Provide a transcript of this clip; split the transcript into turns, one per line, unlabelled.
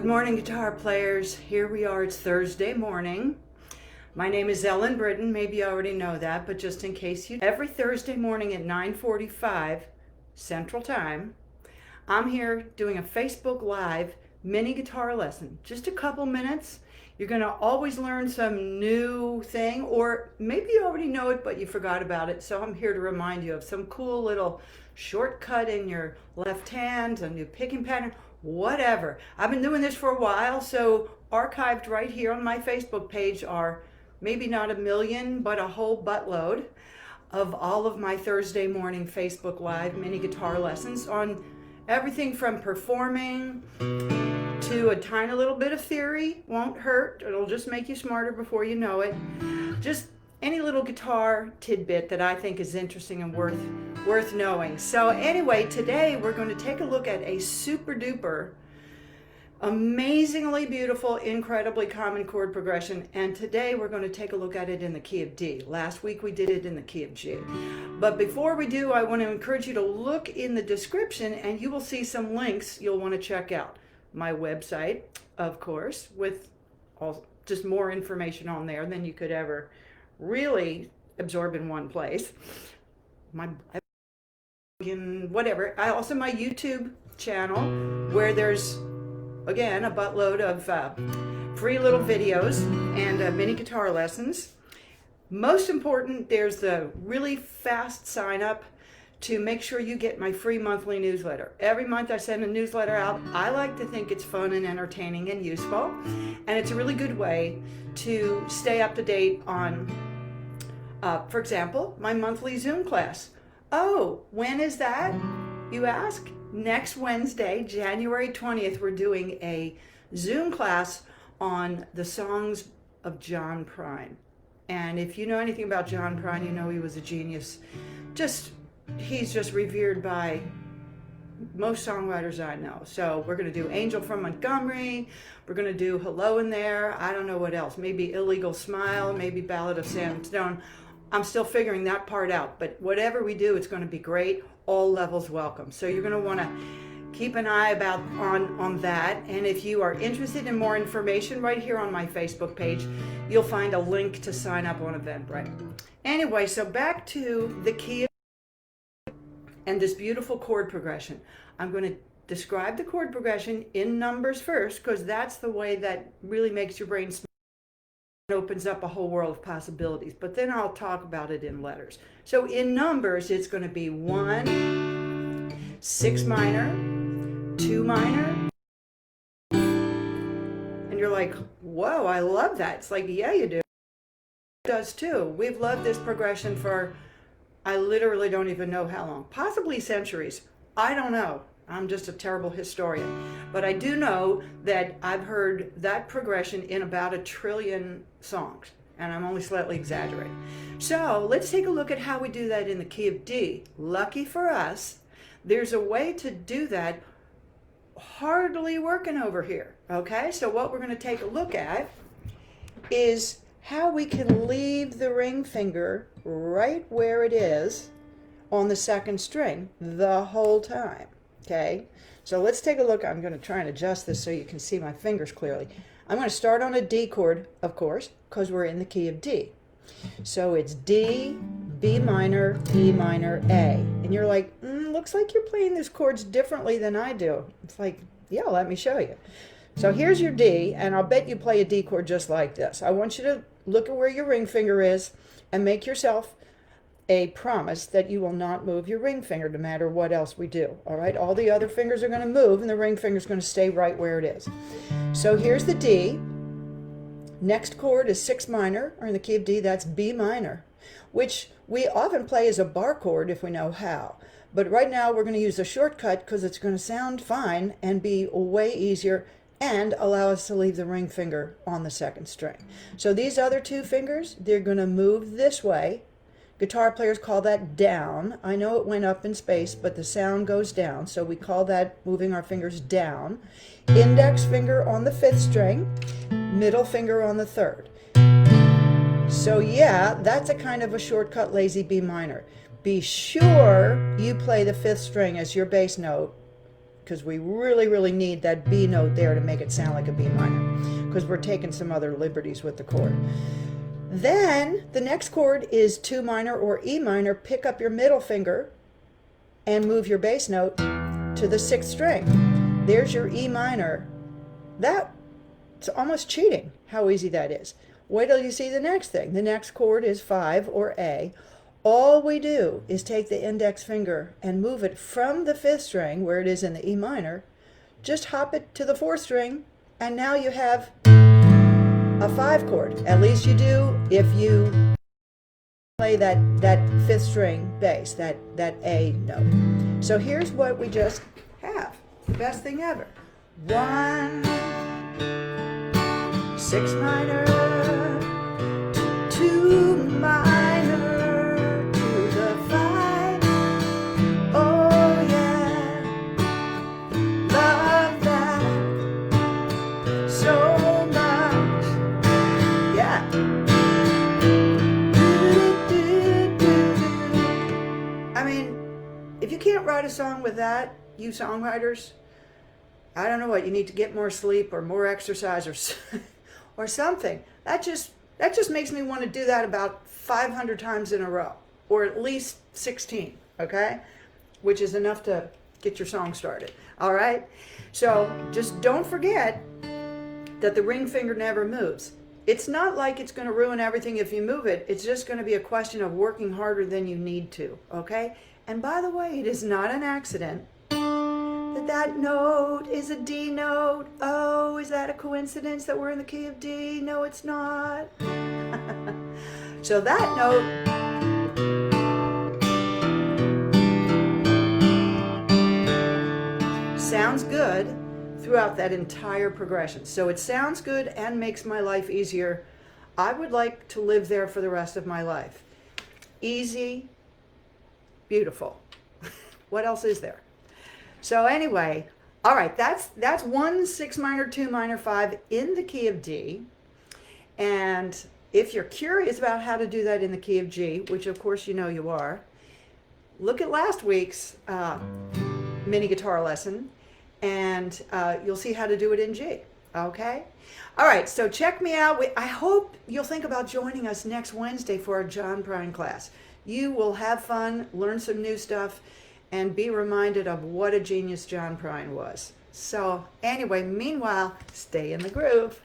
Good morning, guitar players. Here we are, it's Thursday morning. My name is Ellen Britton. Maybe you already know that, but just in case you... Every Thursday morning at 9:45 Central Time, I'm here doing a Facebook Live mini guitar lesson. Just a couple minutes. You're going to always learn some new thing, or maybe you already know it, but you forgot about it. So I'm here to remind you of some cool little shortcut in your left hand, a new picking pattern, whatever. I've been doing this for a while, so archived right here on my Facebook page are maybe not a million, but a whole buttload of all of my Thursday morning Facebook Live mini guitar lessons on everything from performing to a tiny little bit of theory. Won't hurt. It'll just make you smarter before you know it. Just any little guitar tidbit that I think is interesting and worth knowing. So anyway, today we're going to take a look at a super duper, amazingly beautiful, incredibly common chord progression, and today we're going to take a look at it in the key of D. Last week we did it in the key of G. But before we do, I want to encourage you to look in the description and you will see some links you'll want to check out. My website, of course, with just more information on there than you could ever really absorb in one place. Whatever. I also my YouTube channel where there's again a buttload of free little videos and mini guitar lessons. Most important, there's the really fast sign up to make sure you get my free monthly newsletter. Every month I send a newsletter out. I like to think it's fun and entertaining and useful, and it's a really good way to stay up to date on, for example, my monthly Zoom class. Oh, when is that, you ask? Next Wednesday, January 20th, we're doing a Zoom class on the songs of John Prine. And if you know anything about John Prine, you know he was a genius. He's just revered by most songwriters I know. So we're going to do Angel from Montgomery. We're going to do Hello in There. I don't know what else. Maybe Illegal Smile. Maybe Ballad of Sam Stone. I'm still figuring that part out. But whatever we do, it's going to be great. All levels welcome. So you're going to want to keep an eye on that. And if you are interested in more information, right here on my Facebook page, you'll find a link to sign up on Eventbrite. Anyway, so back to the key and this beautiful chord progression. I'm going to describe the chord progression in numbers first, because that's the way that really makes your brain smart and opens up a whole world of possibilities. But then I'll talk about it in letters. So in numbers, it's going to be 1, 6 minor, 2 minor. And you're like, whoa, I love that. It's like, yeah, you do. It does too. We've loved this progression for, I literally don't even know how long, possibly centuries. I don't know. I'm just a terrible historian. But I do know that I've heard that progression in about 1 trillion songs, and I'm only slightly exaggerating. So let's take a look at how we do that in the key of D. Lucky for us, there's a way to do that hardly working over here. Okay, so what we're going to take a look at is how we can leave the ring finger right where it is on the second string the whole time. Okay, so let's take a look. I'm going to try and adjust this so you can see my fingers clearly. I'm going to start on a D chord, of course, because we're in the key of D. So it's D, B minor, A. And you're like, looks like you're playing these chords differently than I do. It's like, yeah, let me show you. So here's your D, and I'll bet you play a D chord just like this. I want you to look at where your ring finger is and make yourself a promise that you will not move your ring finger no matter what else we do. All right, all the other fingers are going to move and the ring finger is going to stay right where it is. So here's the D. Next chord is 6 minor, or in the key of D, that's B minor, which we often play as a bar chord if we know how. But right now we're going to use a shortcut because it's going to sound fine and be way easier and allow us to leave the ring finger on the second string. So these other 2 fingers, they're going to move this way. Guitar players call that down. I know it went up in space, but the sound goes down, so we call that moving our fingers down. Index finger on the 5th string, middle finger on the 3rd. So yeah, that's a kind of a shortcut lazy B minor. Be sure you play the 5th string as your bass note, because we really, really need that B note there to make it sound like a B minor, because we're taking some other liberties with the chord. Then the next chord is 2 minor or E minor. Pick up your middle finger and move your bass note to the 6th string. There's your E minor. That's almost cheating how easy that is. Wait till you see the next thing. The next chord is 5 or A. All we do is take the index finger and move it from the 5th string, where it is in the E minor, just hop it to the 4th string, and now you have a 5 chord. At least you do if you play that 5th string bass, that A note. So here's what we just have. The best thing ever. 1, 6 minor, 2 minor, to the 5. Oh yeah, love that so much. Yeah. I mean, if you can't write a song with that, you songwriters, I don't know what, you need to get more sleep or more exercise or something. That just makes me want to do that about 500 times in a row, or at least 16, okay? Which is enough to get your song started, all right? So just don't forget that the ring finger never moves. It's not like it's going to ruin everything if you move it. It's just going to be a question of working harder than you need to, okay? And by the way, it is not an accident that note is a D note. Oh, is that a coincidence that we're in the key of D? No, it's not. So that note sounds good throughout that entire progression. So it sounds good and makes my life easier. I would like to live there for the rest of my life. Easy, beautiful. What else is there? So anyway, all right, that's 1, 6 minor, 2 minor, 5 in the key of D. And if you're curious about how to do that in the key of G, which of course you know you are, look at last week's mini guitar lesson, and you'll see how to do it in G, okay? All right, so check me out. I hope you'll think about joining us next Wednesday for our John Prine class. You will have fun, learn some new stuff, and be reminded of what a genius John Prine was. So anyway, meanwhile, stay in the groove.